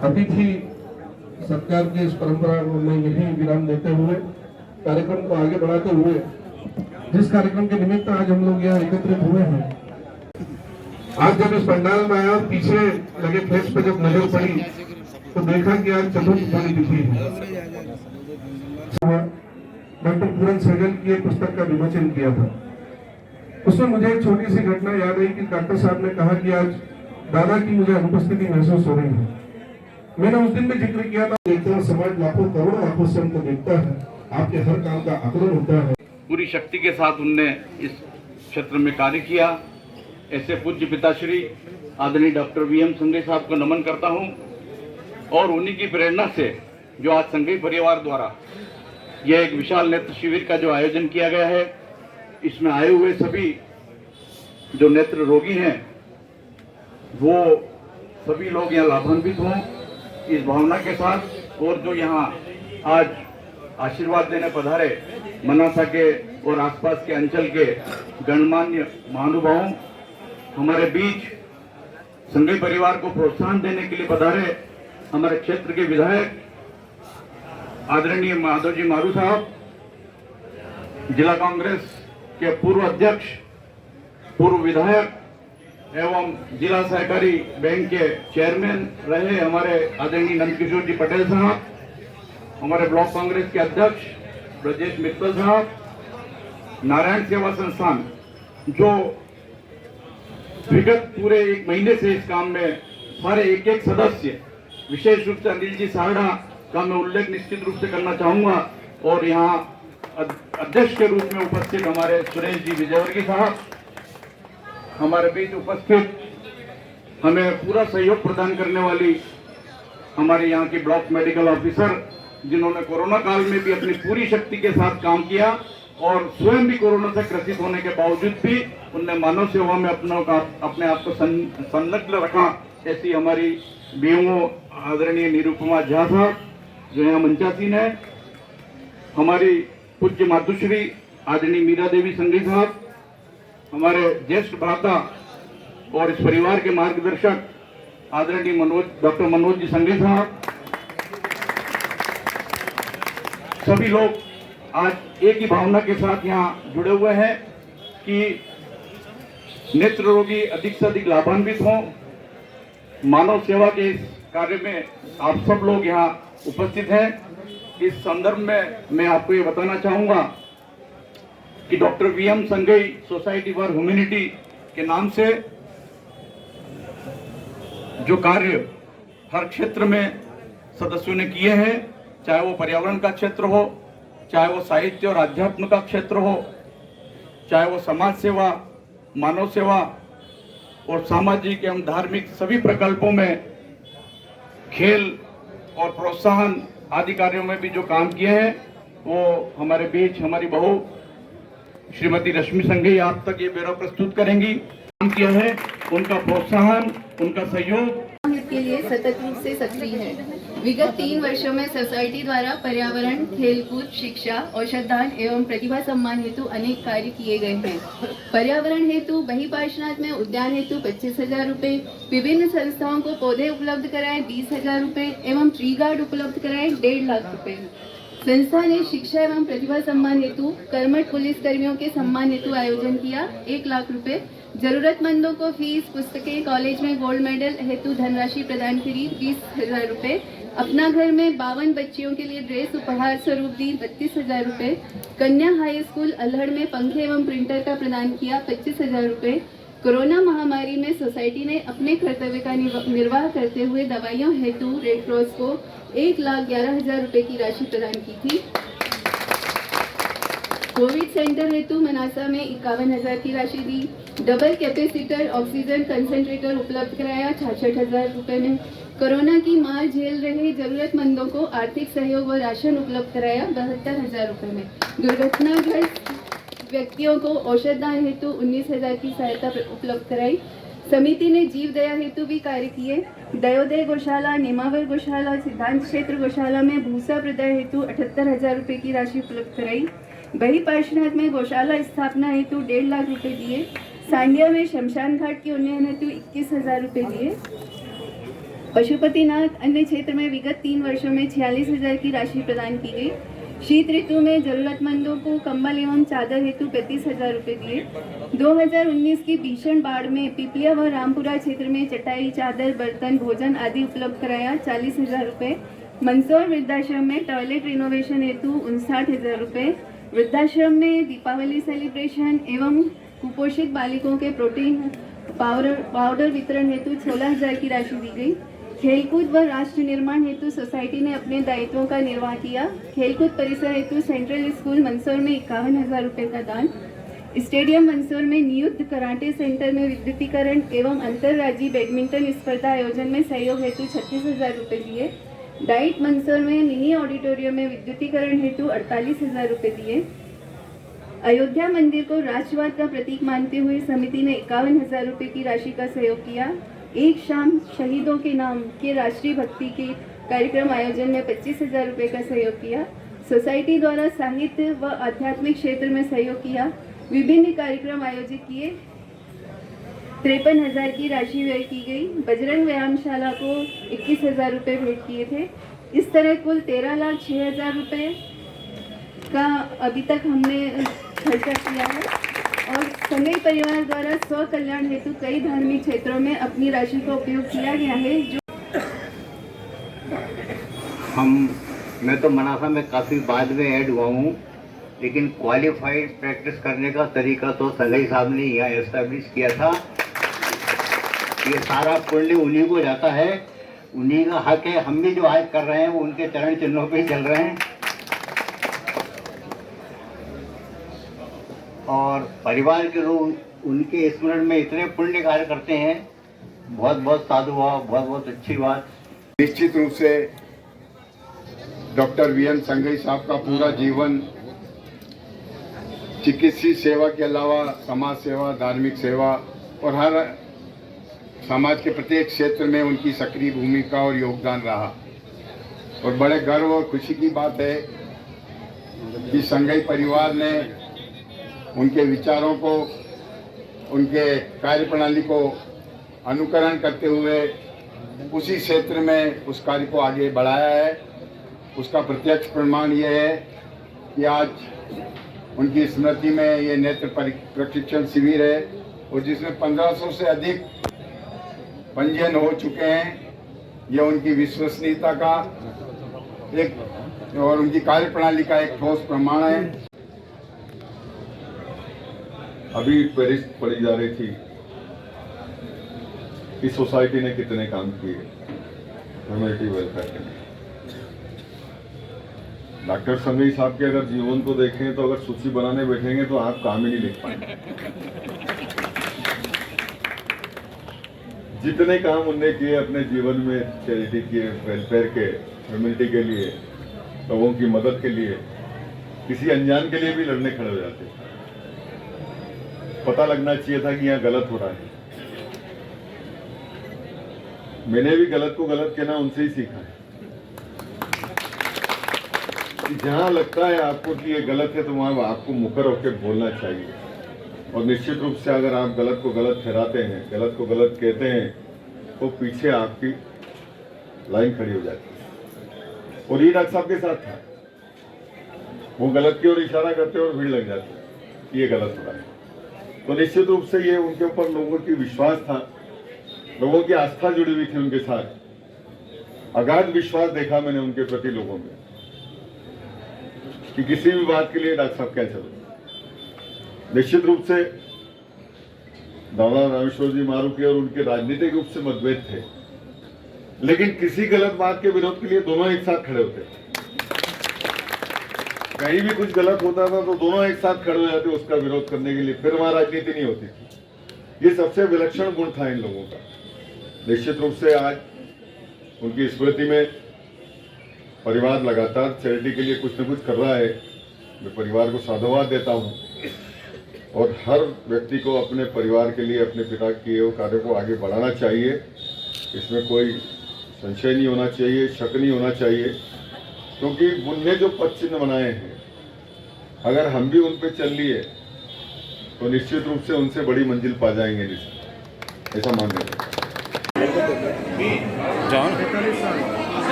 अतिथि सत्कार की इस परंपरा को मैं यही विराम देते हुए कार्यक्रम को आगे बढ़ाते हुए जिस कार्यक्रम के निमित्त आज हम लोग यहाँ एकत्रित हुए हैं, आज जब इस पंडाल में आया पीछे लगे फ्लेक्स पर जब नजर पड़ी तो देखा कि आज चतुर्थ पानी तिथि है। डॉक्टर पूरन सहगल की एक पुस्तक का विमोचन किया था। उसमें मुझे एक छोटी सी घटना याद आई कि डॉक्टर साहब ने कहा कि आज दादा की मुझे अनुपस्थिति महसूस हो रही है। मैंने उस दिन में जिक्र किया था, देखते हैं समाज लाखों करोड़ों आंखों से हमको देखता है, आपके हर काम का आकलन होता है। पूरी शक्ति के साथ उनने इस क्षेत्र में कार्य किया। ऐसे पूज्य पिताश्री आदरणीय डॉक्टर वीएम संघई साहब को नमन करता हूं और उन्हीं की प्रेरणा से जो आज संघई परिवार द्वारा यह एक विशाल नेत्र शिविर का जो आयोजन किया गया है, इसमें आए हुए सभी जो नेत्र रोगी हैं वो सभी लोग यहाँ लाभान्वित हों इस भावना के साथ। और जो यहाँ आज आशीर्वाद देने पधारे मनासा के और आसपास के अंचल के गणमान्य महानुभावों, हमारे बीच संघई परिवार को प्रोत्साहन देने के लिए पधारे हमारे क्षेत्र के विधायक आदरणीय माधव जी मारू साहब, जिला कांग्रेस के पूर्व अध्यक्ष, पूर्व विधायक एवं जिला सहकारी बैंक के चेयरमैन रहे हमारे आदरणीय नंदकिशोर जी पटेल साहब, हमारे ब्लॉक कांग्रेस के अध्यक्ष ब्रजेश मित्तल साहब, नारायण सेवा संस्थान जो विगत पूरे एक महीने से इस काम में सारे एक सदस्य, विशेष रूप से अनिल जी सारड़ा का मैं उल्लेख निश्चित रूप से करना चाहूंगा। और यहाँ अध्यक्ष के रूप में उपस्थित हमारे सुरेश जी विजयवर्गीय साहब, हमारे बीच उपस्थित हमें पूरा सहयोग प्रदान करने वाली हमारे यहाँ की ब्लॉक मेडिकल ऑफिसर, जिन्होंने कोरोना काल में भी अपनी पूरी शक्ति के साथ काम किया और स्वयं भी कोरोना से ग्रसित होने के बावजूद भी उनने मानव सेवा में अपने आप को संलग्न रखा। ऐसी हमारी बीएमओ आदरणीय निरुपमा झा साहब जो यहाँ मंचासीन है, हमारी पूज्य मातुश्री आदरणीय मीरा देवी संघई साहब, हमारे ज्येष्ठ भ्राता और इस परिवार के मार्गदर्शक आदरणीय डॉक्टर मनोज जी संघई साहब, सभी लोग आज एक ही भावना के साथ यहाँ जुड़े हुए हैं कि नेत्र रोगी अधिक से अधिक लाभान्वित हों। मानव सेवा के इस कार्य में आप सब लोग यहाँ उपस्थित हैं। इस संदर्भ में मैं आपको ये बताना चाहूंगा कि doctor VM Shanghai society for humanity के नाम से जो कार्य हर क्षेत्र में सदस्यों ने किए हैं, चाहे वो पर्यावरण का क्षेत्र हो, चाहे वो साहित्य और अध्यात्म का क्षेत्र हो, चाहे वो समाज सेवा, मानव सेवा और सामाजिक एवं धार्मिक सभी प्रकल्पों में, खेल और प्रोत्साहन आदि कार्यों में भी जो काम किए हैं, वो हमारे बीच हमारी बहू श्रीमती रश्मि संघई आप तक ये ब्यौरा प्रस्तुत करेंगी। काम किया है, उनका प्रोत्साहन, उनका सहयोग के लिए सतत रूप से सक्रिय है। विगत 3 वर्षों में सोसाइटी द्वारा पर्यावरण, खेलकूद, शिक्षा, औषधदान एवं प्रतिभा सम्मान हेतु अनेक कार्य किए गए हैं। पर्यावरण हेतु बही पार्श्वनाथ में उद्यान हेतु 25,000 रुपए, विभिन्न संस्थाओं को पौधे उपलब्ध कराए 20,000 रुपए एवं ट्री गार्ड उपलब्ध कराए 1.5 लाख रुपए। संस्था ने शिक्षा एवं प्रतिभा सम्मान हेतु कर्मठ पुलिस कर्मियों के सम्मान हेतु आयोजन किया 1 लाख रुपए। जरूरतमंदों को फीस, पुस्तकें, कॉलेज में गोल्ड मेडल हेतु धनराशि प्रदान करी 20,000 रुपए। अपना घर में 52 बच्चियों के लिए ड्रेस उपहार स्वरूप दी 32,000 रुपए। कन्या हाई स्कूल अल्हड़ में पंखे एवं प्रिंटर का प्रदान किया 25,000 रुपए। कोरोना महामारी में सोसाइटी ने अपने कर्तव्य का निर्वाह करते हुए दवाइयों हेतु रेड क्रॉस को 1,11,000 रुपए की राशि प्रदान की थी। कोविड सेंटर हेतु मनासा में 51,000 की राशि दी। डबल कैपेसिटर ऑक्सीजन कंसंट्रेटर उपलब्ध कराया 66,000 रुपए में। कोरोना की मार झेल रहे जरूरतमंदों को आर्थिक सहयोग व राशन उपलब्ध कराया 72,000 रुपए में। दुर्घटनाग्रस्त व्यक्तियों को औषधदान हेतु 19,000 की सहायता उपलब्ध कराई। समिति ने जीव दया हेतु भी कार्य किए। दयोदय गौशाला, नेमावर गौशाला, सिद्धांत क्षेत्र गौशाला में भूसा प्रदाय हेतु 78,000 रुपये की राशि उपलब्ध कराई। बही पार्श्वनाथ में गौशाला स्थापना हेतु 1.5 लाख रुपए दिए। सांडिया में शमशान घाट के उन्नयन हेतु 21,000 रुपये दिए। पशुपतिनाथ अन्य क्षेत्र में विगत 3 वर्षों में 46,000 की राशि प्रदान की गई। शीत ऋतु में जरूरतमंदों को कंबल एवं चादर हेतु 35,000 रुपये दिए। 2019 की भीषण बाढ़ में पिपलिया व रामपुरा क्षेत्र में चटाई, चादर, बर्तन, भोजन आदि उपलब्ध कराया 40,000 रुपये। मंदसौर वृद्धाश्रम में टॉयलेट रिनोवेशन हेतु 59,000 रुपये। वृद्धाश्रम में दीपावली सेलिब्रेशन एवं कुपोषित बालिकों के प्रोटीन पाउडर वितरण हेतु 16,000 की राशि दी गई। खेलकूद व राष्ट्र निर्माण हेतु सोसाइटी ने अपने दायित्वों का निर्वाह किया। खेलकूद परिसर हेतु सेंट्रल स्कूल मंदसौर में 51,000 रुपये का दान। स्टेडियम मंदसौर में नियुक्त कराटे सेंटर में विद्युतीकरण एवं अंतर्राज्यीय बैडमिंटन स्पर्धा आयोजन में सहयोग हेतु 36,000 रुपये दिए। डाइट मंदसौर में मिनी ऑडिटोरियम में विद्युतीकरण हेतु 48,000 रुपये दिए। अयोध्या मंदिर को राष्ट्रवाद का प्रतीक मानते हुए समिति ने 51,000 रुपये की राशि का सहयोग किया। एक शाम शहीदों के नाम के राष्ट्रीय भक्ति के कार्यक्रम आयोजन में 25,000 रुपये का सहयोग किया। सोसाइटी द्वारा साहित्य व आध्यात्मिक क्षेत्र में सहयोग किया। विभिन्न कार्यक्रम आयोजित किए। 53,000 की राशि व्यय की गई। बजरंग व्यायामशाला को 21,000 रुपये भेंट किए थे। इस तरह कुल 13,06,000 रुपये का अभी तक हमने खर्चा किया है और संघई परिवार द्वारा स्व कल्याण हेतु कई धार्मिक क्षेत्रों में अपनी राशि का उपयोग किया गया है। जो मैं तो मनासा में काफ़ी बाद में ऐड हुआ हूँ, लेकिन क्वालिफाइड प्रैक्टिस करने का तरीका तो संघई साहब ने यहाँ एस्टेब्लिश किया था। ये सारा पुण्य उन्हीं को जाता है, उन्हीं का हक है। हम भी जो आज कर रहे हैं वो उनके चरण चिन्हों पे ही चल रहे हैं। और परिवार के लोग उनके स्मरण में इतने पुण्य कार्य करते हैं। बहुत बहुत साधु भाव, बहुत बहुत अच्छी बात। निश्चित रूप से डॉक्टर वीएम संघई साहब का पूरा जीवन चिकित्सीय सेवा के अलावा समाज सेवा, धार्मिक सेवा और हर समाज के प्रत्येक क्षेत्र में उनकी सक्रिय भूमिका और योगदान रहा। और बड़े गर्व और खुशी की बात है कि संघई परिवार ने उनके विचारों को, उनके कार्यप्रणाली को अनुकरण करते हुए उसी क्षेत्र में उस कार्य को आगे बढ़ाया है। उसका प्रत्यक्ष प्रमाण ये है कि आज उनकी स्मृति में ये नेत्र प्रशिक्षण शिविर है और जिसमें 1500 से अधिक पंजीयन हो चुके हैं। यह उनकी विश्वसनीयता का एक और उनकी कार्यप्रणाली का एक ठोस प्रमाण है। अभी पेरिस पढ़ी जा रही थी इस सोसाइटी ने कितने काम किए ह्यूमैनिटी वेलफेयर के लिए। डॉक्टर संघई साहब के अगर जीवन को देखें तो अगर सूची बनाने बैठेंगे तो आप काम ही नहीं लिख पाएंगे। जितने काम उनने किए अपने जीवन में चैरिटी के, वेलफेयर के, ह्यूमैनिटी के लिए, लोगों की मदद के लिए, किसी अनजान के लिए भी लड़ने खड़े हो जाते। पता लगना चाहिए था कि यहाँ गलत हो रहा है। मैंने भी गलत को गलत कहना उनसे ही सीखा है। जहां लगता है आपको कि ये गलत है तो वहां आपको मुकर होकर बोलना चाहिए। और निश्चित रूप से अगर आप गलत को गलत ठहराते हैं, गलत को गलत कहते हैं, तो पीछे आपकी लाइन खड़ी हो जाती है। और ये डॉक्टर साहब के साथ था, वो गलत की ओर इशारा करते और भीड़ लग जाती, ये गलत हो रहा है। तो निश्चित रूप से ये उनके ऊपर लोगों की विश्वास था, लोगों की आस्था जुड़ी हुई थी उनके साथ। अगाध विश्वास देखा मैंने उनके प्रति लोगों में कि किसी भी बात के लिए डॉक्टर साहब क्या चलो। निश्चित रूप से दादा रामेश्वर जी मारूकी और उनके राजनीतिक रूप से मतभेद थे, लेकिन किसी गलत बात के विरोध के लिए दोनों एक साथ खड़े होते। कहीं भी कुछ गलत होता था तो दोनों एक साथ खड़े हो जाते उसका विरोध करने के लिए, फिर वहां राजनीति नहीं होती थी। ये सबसे विलक्षण गुण था इन लोगों का। निश्चित रूप से आज उनकी स्मृति में परिवार लगातार चैरिटी के लिए कुछ न कुछ कर रहा है। मैं परिवार को साधुवाद देता हूँ और हर व्यक्ति को अपने परिवार के लिए, अपने पिता किए हुए कार्य को आगे बढ़ाना चाहिए। इसमें कोई संशय नहीं होना चाहिए, शक नहीं होना चाहिए, क्योंकि उनने जो पद चिन्ह बनाए हैं अगर हम भी उन पे चल लिए तो निश्चित रूप से उनसे बड़ी मंजिल पा जाएंगे, ऐसा मान रहे हैं।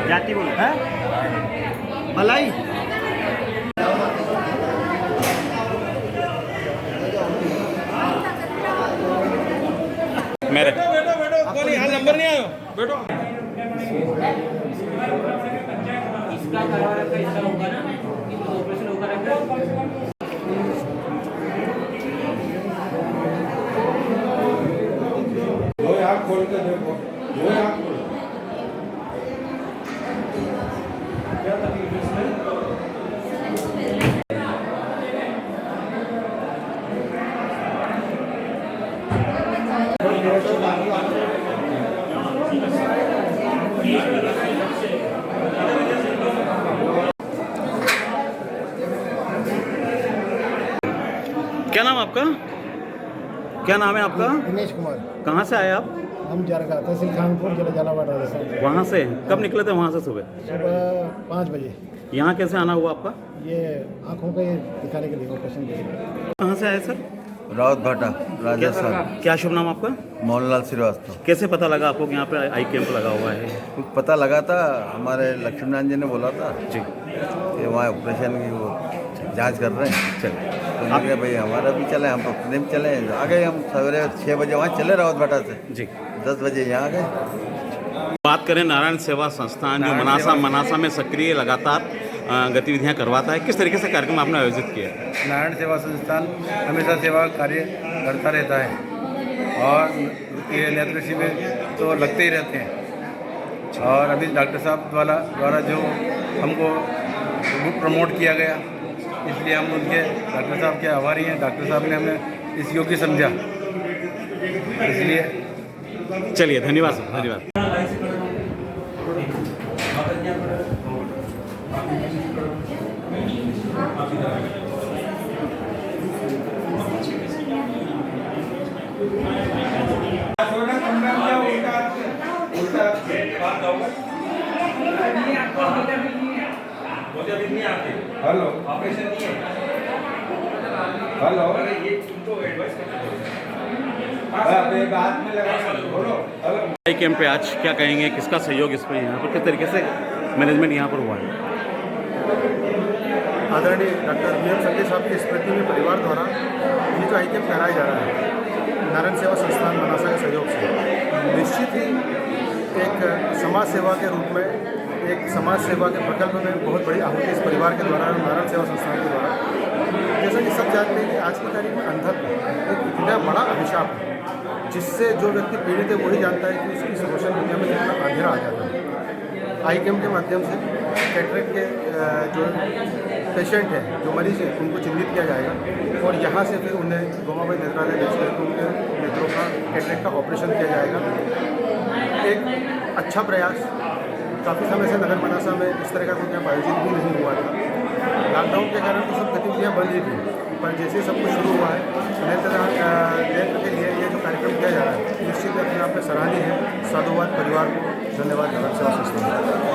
जाति बोलो है मलाई मेरे बैठो यहाँ नंबर नहीं आयो बैठो इसका करवा रखा इसका होगा ना ऑपरेशन होगा रखा दो आँख खोल के देखो, दो आँख खोल। क्या तकलीफ है इसमें? क्या नाम आपका? क्या नाम है आपका? दिनेश कुमार। कहाँ से आए आप? हम जरगा तहसील खानपुर जिला झालावाड़ राजस्थान। वहाँ से? कब निकले थे वहाँ से? सुबह सुबह 5 बजे। यहाँ कैसे आना हुआ आपका? ये आँखों के दिखाने के लिए ऑपरेशन के लिए। कहाँ से आए सर? रावत भाटा राजस्थान। क्या शुभ नाम आपका? मोहनलाल श्रीवास्तव। कैसे पता लगा आपको कि यहाँ पे आई कैंप लगा हुआ है? कुछ पता लगा था, हमारे लक्ष्मीनारायण जी ने बोला था जी कि वहाँ ऑपरेशन की वो जांच कर रहे हैं। चलिए तो मैं कहा भाई हमारा भी चले, हम अपने भी चले। आ गए हम सवेरे 6 बजे वहाँ चले रावत भाटा से, जी 10 बजे यहाँ आ गए। बात करें नारायण सेवा संस्थान जो मनासा में सक्रिय लगातार गतिविधियां करवाता है, किस तरीके से कार्यक्रम आपने आयोजित किया है? नारायण सेवा संस्थान हमेशा सेवा कार्य करता रहता है और ये नेत्र शिविर तो लगते ही रहते हैं। और अभी डॉक्टर साहब द्वारा जो हमको प्रमोट किया गया, इसलिए हम उनके डॉक्टर साहब के आभारी हैं। डॉक्टर साहब ने हमें इस योग्य समझा, इसलिए चलिए धन्यवाद सर, धन्यवाद। हेलो ऑपरेशन नहीं है। हेलो ये तुमको एडवाइस करते बात में लगा बोलो। आई कैंप पे आज क्या कहेंगे, किसका सहयोग इस पर यहाँ पर किस तरीके से मैनेजमेंट यहाँ पर हुआ है? आदरणीय डॉक्टर वी एम संजय साहब की स्मृति में परिवार द्वारा ये जो आई कैंप कराया जा रहा है नारायण सेवा संस्थान मनासा के सहयोग से, निश्चित ही एक समाज सेवा के रूप में, एक समाज सेवा के प्रकल्प में बहुत बड़ी आहुति इस परिवार के द्वारा, नारायण सेवा संस्थान के द्वारा। जैसा कि सब जानते हैं कि आज की तारीख में अंधत्व एक इतना बड़ा अभिशाप है जिससे जो व्यक्ति पीड़ित है वही जानता है कि उसकी सोशल दुनिया में कितना अंधेरा आ जाता है। आई कैंप के माध्यम से कैटरेक्ट के जो पेशेंट हैं, जो मरीज हैं, उनको चिन्हित किया जाएगा और यहाँ से फिर उन्हें गोमाबाई नेत्रालय भेज करके उनके नेत्रों का कैटरेक्ट का ऑपरेशन किया जाएगा। एक अच्छा प्रयास। काफ़ी समय से नगर मनासा में इस तरह का कोई कैंप आयोजित भी नहीं हुआ था। लॉकडाउन के कारण तो सब गतिविधियाँ बंद ही थी, पर जैसे सब कुछ शुरू हुआ है नेत्र के लिए ये जो कार्यक्रम किया जा रहा है निश्चित अपने आप में सराहनीय है। साधुवाद परिवार को, धन्यवाद नगर सेवा संस्था।